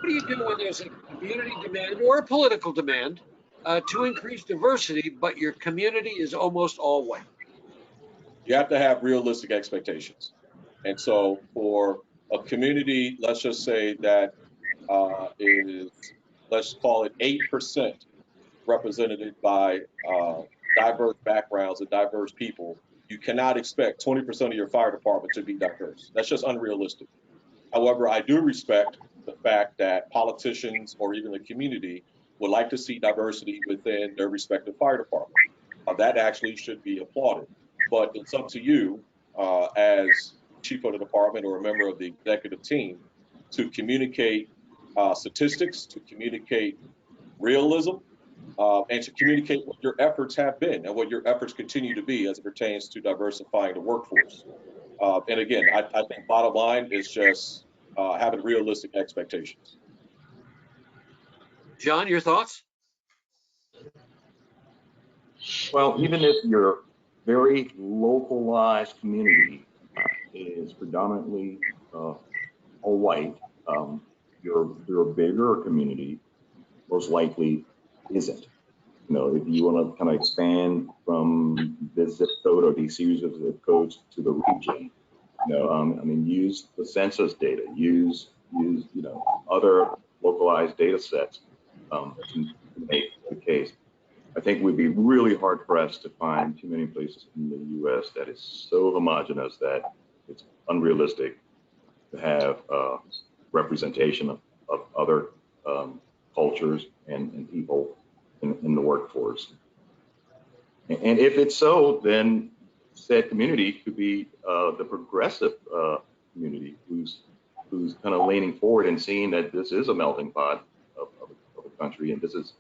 do you do when there's a community demand or a political demand to increase diversity, but your community is almost all white? You have to have realistic expectations. And so for a community, let's just say that is, let's call it 8% represented by diverse backgrounds and diverse people, you cannot expect 20% of your fire department to be diverse. That's just unrealistic. However, I do respect the fact that politicians or even the community would like to see diversity within their respective fire department. That actually should be applauded. But it's up to you as chief of the department or a member of the executive team to communicate statistics, to communicate realism, and to communicate what your efforts have been and what your efforts continue to be as it pertains to diversifying the workforce. And again, I think bottom line is just having realistic expectations. John, your thoughts? Well, even if your very localized community is predominantly all white, your bigger community most likely isn't. You know, if you want to kind of expand from this zip code or these series of zip codes to the region, you know, I mean, use the census data, use you know, other localized data sets to make the case. I think we'd be really hard pressed to find too many places in the U.S. that is so homogenous that it's unrealistic to have representation of other cultures and people in the workforce. And if it's so, then said community could be the progressive community who's kind of leaning forward and seeing that this is a melting pot of a country, and this is,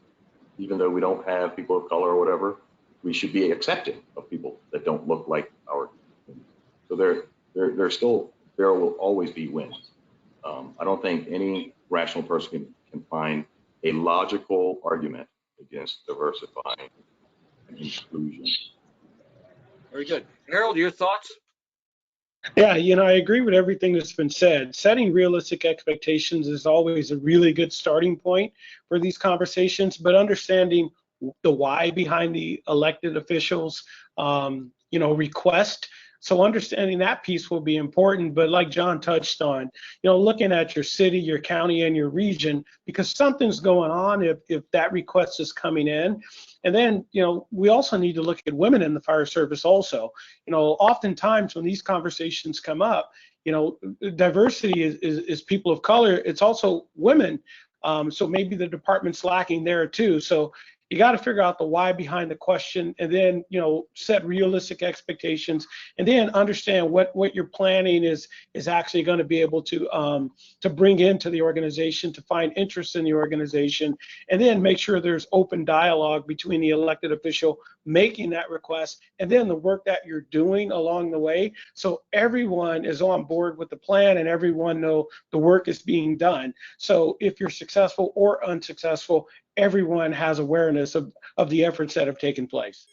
even though we don't have people of color or whatever, we should be accepting of people that don't look like our community. So there will always be wins. I don't think any rational person can find a logical argument against diversifying and inclusion. Very good. Harold, your thoughts? Yeah, you know, I agree with everything that's been said. Setting realistic expectations is always a really good starting point for these conversations, but understanding the why behind the elected officials, you know, request. So understanding that piece will be important, but like John touched on, you know, looking at your city, your county, and your region, because something's going on if that request is coming in. And then, you know, we also need to look at women in the fire service also. You know, oftentimes when these conversations come up, you know, diversity is people of color. It's also women. So maybe the department's lacking there too. So you got to figure out the why behind the question, and then, you know, set realistic expectations, and then understand what your planning is actually going to be able to bring into the organization, to find interest in the organization, and then make sure there's open dialogue between the elected official making that request and then the work that you're doing along the way, so everyone is on board with the plan and everyone know the work is being done. So if you're successful or unsuccessful, everyone has awareness of the efforts that have taken place.